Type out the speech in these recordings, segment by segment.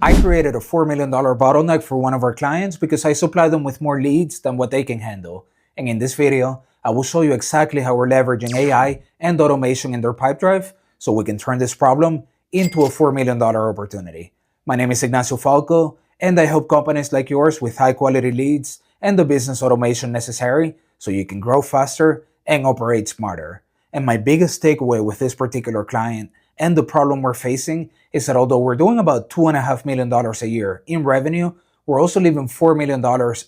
I created a $4 million bottleneck for one of our clients because I supply them with more leads than what they can handle. And in this video, I will show you exactly how we're leveraging AI and automation in their Pipedrive so we can turn this problem into a $4 million opportunity. My name is Ignacio Falco, and I help companies like yours with high quality leads and the business automation necessary so you can grow faster and operate smarter. And my biggest takeaway with this particular client and the problem we're facing is that although we're doing about $2.5 million a year in revenue, we're also leaving $4 million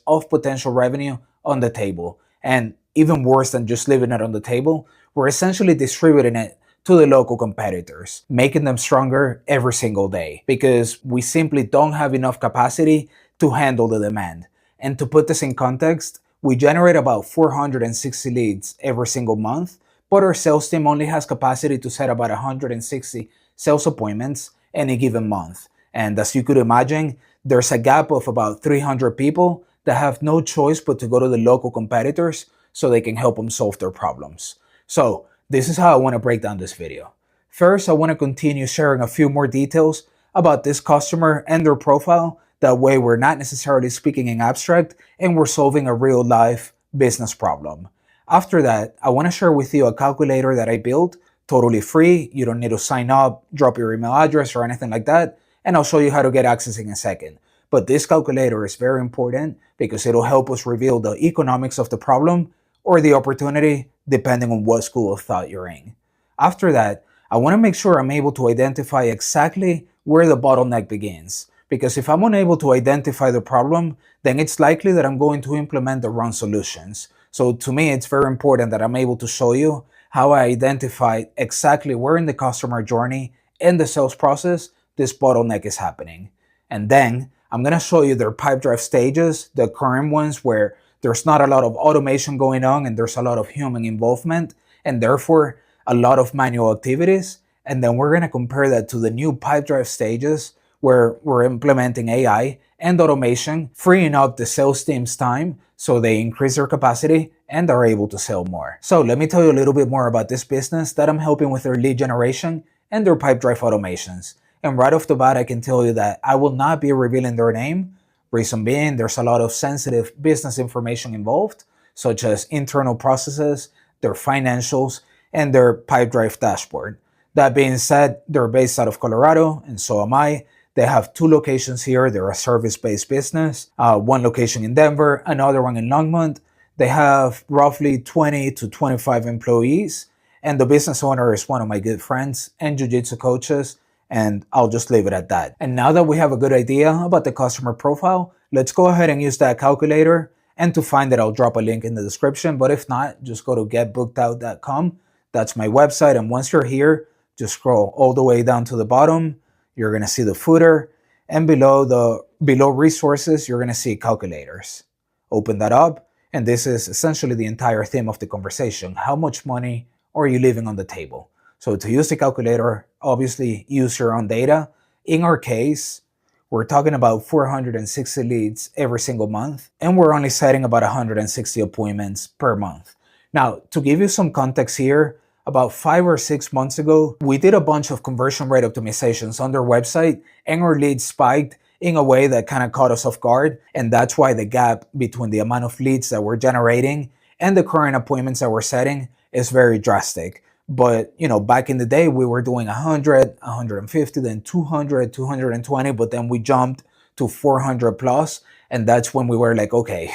of potential revenue on the table. And even worse than just leaving it on the table, we're essentially distributing it to the local competitors, making them stronger every single day because we simply don't have enough capacity to handle the demand. And to put this in context, we generate about 460 leads every single month, but our sales team only has capacity to set about 160 sales appointments any given month. And as you could imagine, there's a gap of about 300 people that have no choice but to go to the local competitors so they can help them solve their problems. So this is how I want to break down this video. First, I want to continue sharing a few more details about this customer and their profile. That way we're not necessarily speaking in abstract and we're solving a real life business problem. After that, I want to share with you a calculator that I built, totally free. You don't need to sign up, drop your email address or anything like that. And I'll show you how to get access in a second. But this calculator is very important because it'll help us reveal the economics of the problem or the opportunity depending on what school of thought you're in. After that, I want to make sure I'm able to identify exactly where the bottleneck begins. Because if I'm unable to identify the problem, then it's likely that I'm going to implement the wrong solutions. So to me, it's very important that I'm able to show you how I identified exactly where in the customer journey and the sales process this bottleneck is happening. And then I'm going to show you their Pipedrive stages, the current ones where there's not a lot of automation going on and there's a lot of human involvement and therefore a lot of manual activities. And then we're going to compare that to the new Pipedrive stages where we're implementing AI and automation, freeing up the sales team's time so they increase their capacity and are able to sell more. So let me tell you a little bit more about this business that I'm helping with their lead generation and their Pipedrive automations. And right off the bat, I can tell you that I will not be revealing their name. Reason being, there's a lot of sensitive business information involved, such as internal processes, their financials, and their Pipedrive dashboard. That being said, they're based out of Colorado, and so am I. They have 2 locations here. They're a service-based business, one location in Denver, another one in Longmont. They have roughly 20 to 25 employees, and the business owner is one of my good friends and jiu-jitsu coaches, and I'll just leave it at that. And now that we have a good idea about the customer profile, let's go ahead and use that calculator. And to find it, I'll drop a link in the description, but if not, just go to getbookedout.com. That's my website, and once you're here, just scroll all the way down to the bottom. You're going to see the footer, and below resources, you're going to see calculators. Open that up, and this is essentially the entire theme of the conversation. How much money are you leaving on the table? So to use the calculator, obviously use your own data. In our case, we're talking about 460 leads every single month, and we're only setting about 160 appointments per month. Now, to give you some context here, about 5 or 6 months ago, we did a bunch of conversion rate optimizations on their website, and our leads spiked in a way that kind of caught us off guard. And that's why the gap between the amount of leads that we're generating and the current appointments that we're setting is very drastic. But, back in the day, we were doing 100, 150, then 200, 220, but then we jumped to 400 plus. And that's when we were like, okay,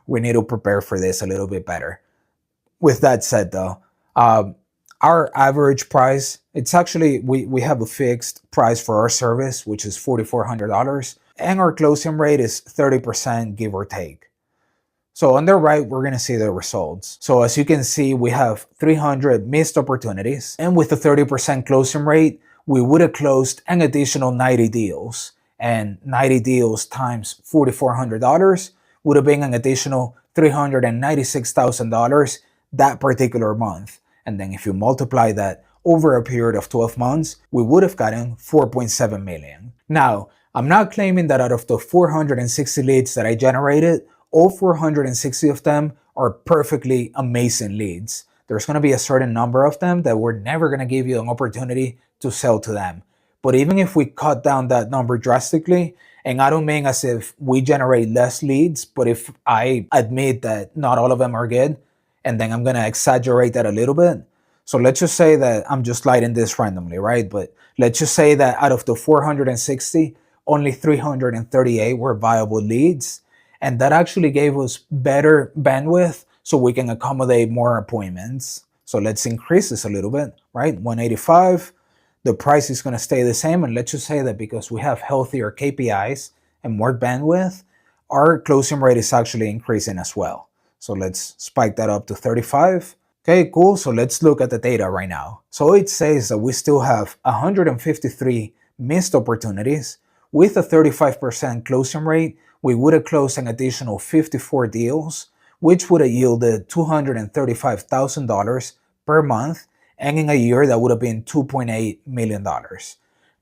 we need to prepare for this a little bit better. With that said, though, our average price, it's actually, we have a fixed price for our service, which is $4,400, and our closing rate is 30%, give or take. So on the right, we're going to see the results. So as you can see, we have 300 missed opportunities, and with a 30% closing rate, we would have closed an additional 90 deals, and 90 deals times $4,400 would have been an additional $396,000 that particular month. And then if you multiply that over a period of 12 months, we would have gotten 4.7 million. Now, I'm not claiming that out of the 460 leads that I generated, all 460 of them are perfectly amazing leads. There's going to be a certain number of them that we're never going to give you an opportunity to sell to them. But even if we cut down that number drastically, and I don't mean as if we generate less leads, but if I admit that not all of them are good, and then I'm gonna exaggerate that a little bit. So let's just say that I'm just lighting this randomly, right? But let's just say that out of the 460, only 338 were viable leads. And that actually gave us better bandwidth so we can accommodate more appointments. So let's increase this a little bit, right? 185, the price is going to stay the same. And let's just say that because we have healthier KPIs and more bandwidth, our closing rate is actually increasing as well. So let's spike that up to 35. Okay, cool. So let's look at the data right now. So it says that we still have 153 missed opportunities. With a 35% closing rate, we would have closed an additional 54 deals, which would have yielded $235,000 per month, and in a year that would have been $2.8 million.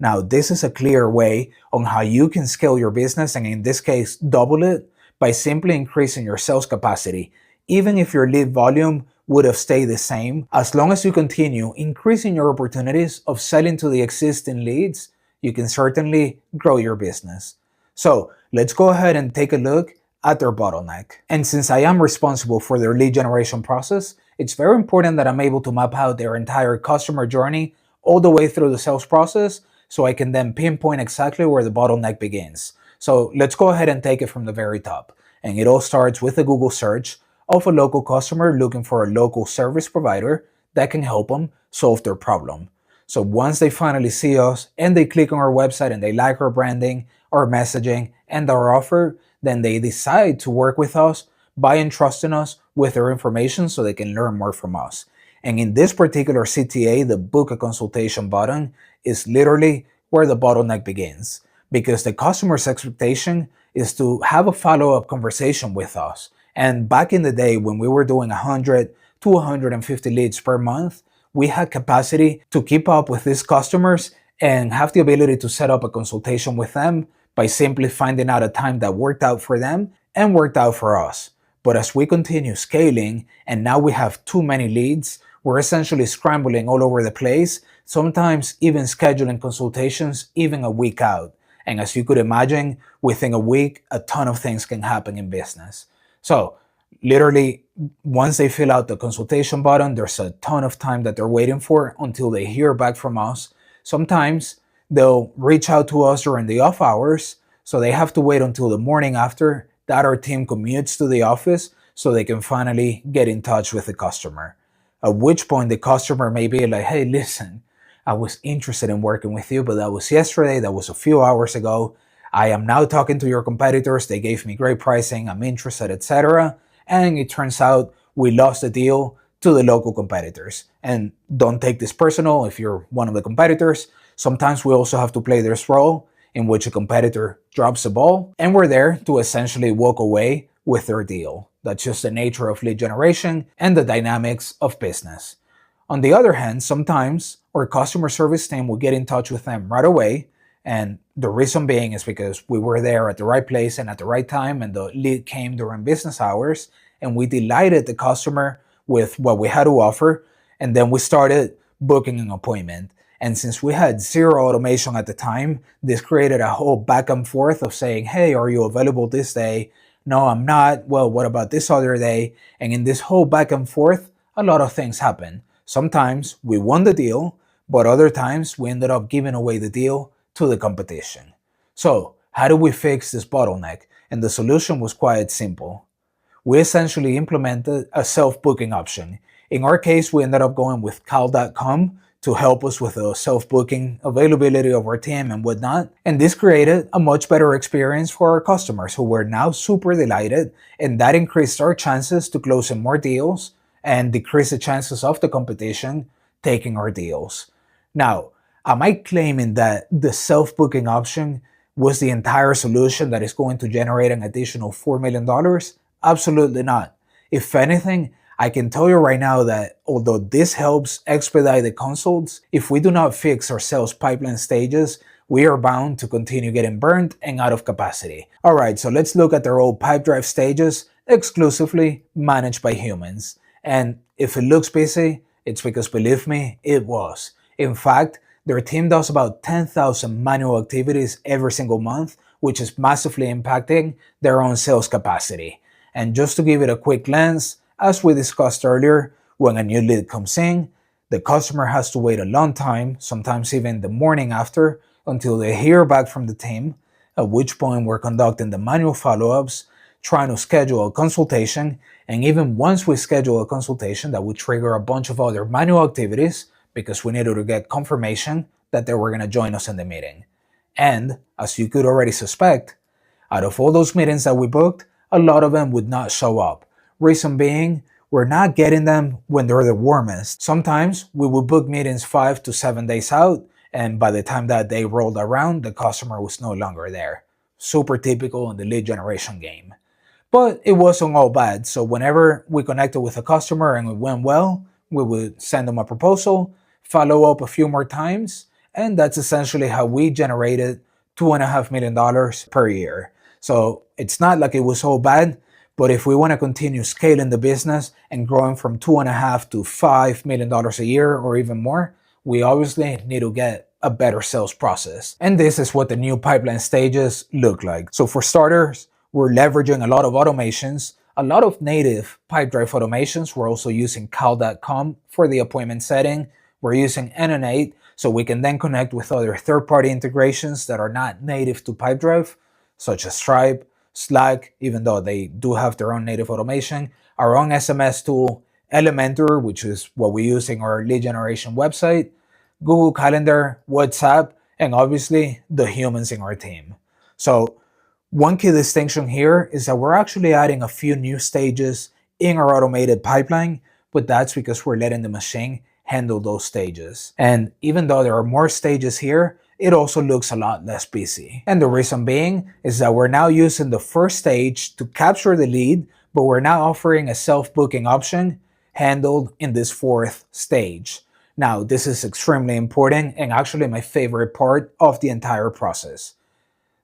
Now, this is a clear way on how you can scale your business, and in this case, double it by simply increasing your sales capacity. Even if your lead volume would have stayed the same, as long as you continue increasing your opportunities of selling to the existing leads, you can certainly grow your business. So let's go ahead and take a look at their bottleneck. And since I am responsible for their lead generation process, it's very important that I'm able to map out their entire customer journey all the way through the sales process so I can then pinpoint exactly where the bottleneck begins. So let's go ahead and take it from the very top. And it all starts with a Google search of a local customer looking for a local service provider that can help them solve their problem. So once they finally see us and they click on our website and they like our branding, our messaging, and our offer, then they decide to work with us by entrusting us with their information so they can learn more from us. And in this particular CTA, the book a consultation button is literally where the bottleneck begins, because the customer's expectation is to have a follow-up conversation with us. And back in the day when we were doing 100 to 150 leads per month, we had capacity to keep up with these customers and have the ability to set up a consultation with them by simply finding out a time that worked out for them and worked out for us. But as we continue scaling and now we have too many leads, we're essentially scrambling all over the place, sometimes even scheduling consultations even a week out. And as you could imagine, within a week, a ton of things can happen in business. So literally, once they fill out the consultation button, there's a ton of time that they're waiting for until they hear back from us. Sometimes they'll reach out to us during the off hours, so they have to wait until the morning after that our team commutes to the office so they can finally get in touch with the customer. At which point the customer may be like, hey, listen, I was interested in working with you, but that was yesterday, that was a few hours ago. I am now talking to your competitors, they gave me great pricing, I'm interested, etc. And it turns out we lost the deal to the local competitors. And don't take this personal if you're one of the competitors. Sometimes we also have to play this role in which a competitor drops the ball and we're there to essentially walk away with their deal. That's just the nature of lead generation and the dynamics of business. On the other hand, sometimes our customer service team will get in touch with them right away. And the reason being is because we were there at the right place and at the right time, and the lead came during business hours, and we delighted the customer with what we had to offer, and then we started booking an appointment. And since we had zero automation at the time, this created a whole back and forth of saying, hey, are you available this day? No, I'm not. Well, what about this other day? And in this whole back and forth, a lot of things happen. Sometimes we won the deal, but other times we ended up giving away the deal to the competition. So how do we fix this bottleneck? And the solution was quite simple. We essentially implemented a self-booking option. In our case, we ended up going with cal.com to help us with the self-booking availability of our team and whatnot. And this created a much better experience for our customers who were now super delighted, and that increased our chances to closing more deals and decrease the chances of the competition taking our deals. Now, am I claiming that the self-booking option was the entire solution that is going to generate an additional $4 million? Absolutely not. If anything, I can tell you right now that although this helps expedite the consults, if we do not fix our sales pipeline stages, we are bound to continue getting burnt and out of capacity. Alright, so let's look at their old Pipedrive stages exclusively managed by humans. And if it looks busy, it's because, believe me, it was. In fact, Their team does about 10,000 manual activities every single month, which is massively impacting their own sales capacity. And just to give it a quick glance, as we discussed earlier, when a new lead comes in, the customer has to wait a long time, sometimes even the morning after, until they hear back from the team, at which point we're conducting the manual follow-ups, trying to schedule a consultation, and even once we schedule a consultation, that would trigger a bunch of other manual activities because we needed to get confirmation that they were going to join us in the meeting. And, as you could already suspect, out of all those meetings that we booked, a lot of them would not show up. Reason being, we're not getting them when they're the warmest. Sometimes we would book meetings 5 to 7 days out, and by the time that day rolled around, the customer was no longer there. Super typical in the lead generation game. But it wasn't all bad, so whenever we connected with a customer and it went well, we would send them a proposal, follow up a few more times, and that's essentially how we generated $2.5 million per year. So it's not like it was all bad, but if we want to continue scaling the business and growing from $2.5 to $5 million a year or even more, we obviously need to get a better sales process. And this is what the new pipeline stages look like. So for starters, we're leveraging a lot of automations, a lot of native Pipedrive automations. We're also using cal.com for the appointment setting. We're using NN8 so we can then connect with other third-party integrations that are not native to Pipedrive, such as Stripe, Slack, even though they do have their own native automation, our own SMS tool, Elementor, which is what we use in our lead generation website, Google Calendar, WhatsApp, and obviously the humans in our team. So one key distinction here is that we're actually adding a few new stages in our automated pipeline, but that's because we're letting the machine handle those stages. And even though there are more stages here, it also looks a lot less busy. And the reason being is that we're now using the first stage to capture the lead, but we're now offering a self-booking option handled in this fourth stage. Now, this is extremely important and actually my favorite part of the entire process.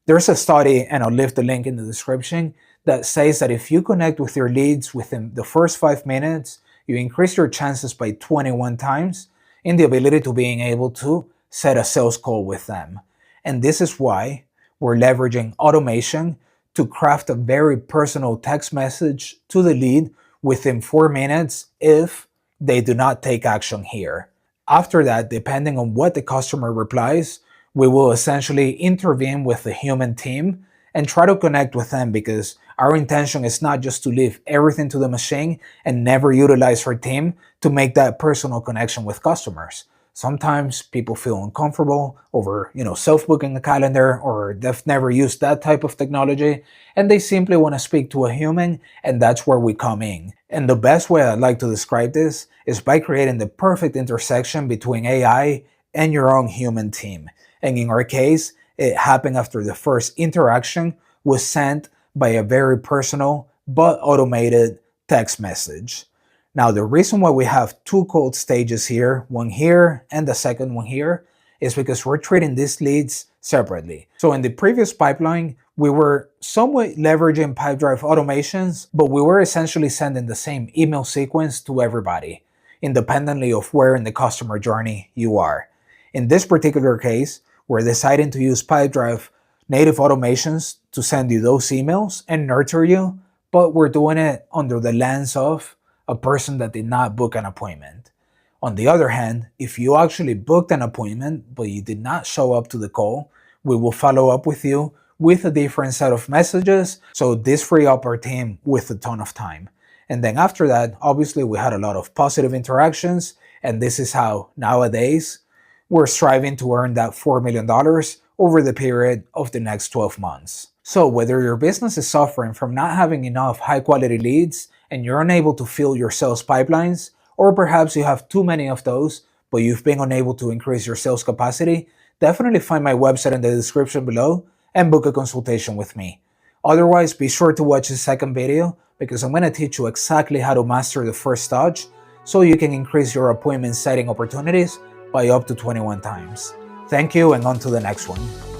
There's a study, and I'll leave the link in the description, that says that if you connect with your leads within the first 5 minutes, you increase your chances by 21 times in the ability to being able to set a sales call with them. And this is why we're leveraging automation to craft a very personal text message to the lead within 4 minutes if they do not take action here. After that, depending on what the customer replies, we will essentially intervene with the human team and try to connect with them, because our intention is not just to leave everything to the machine and never utilize our team to make that personal connection with customers. Sometimes people feel uncomfortable over, self-booking a calendar, or they've never used that type of technology, and they simply want to speak to a human, and that's where we come in. And the best way I'd like to describe this is by creating the perfect intersection between AI and your own human team. And in our case, it happened after the first interaction was sent by a very personal but automated text message. Now, the reason why we have 2 cold stages here, one here and the second one here, is because we're treating these leads separately. So in the previous pipeline, we were somewhat leveraging Pipedrive automations, but we were essentially sending the same email sequence to everybody, independently of where in the customer journey you are. In this particular case, we're deciding to use Pipedrive native automations to send you those emails and nurture you, but we're doing it under the lens of a person that did not book an appointment. On the other hand, if you actually booked an appointment but you did not show up to the call, we will follow up with you with a different set of messages, so this frees up our team with a ton of time. And then after that, obviously we had a lot of positive interactions, and this is how nowadays we're striving to earn that $4 million over the period of the next 12 months. So whether your business is suffering from not having enough high-quality leads and you're unable to fill your sales pipelines, or perhaps you have too many of those, but you've been unable to increase your sales capacity, definitely find my website in the description below and book a consultation with me. Otherwise, be sure to watch the second video, because I'm going to teach you exactly how to master the first touch so you can increase your appointment setting opportunities by up to 21 times. Thank you, and on to the next one.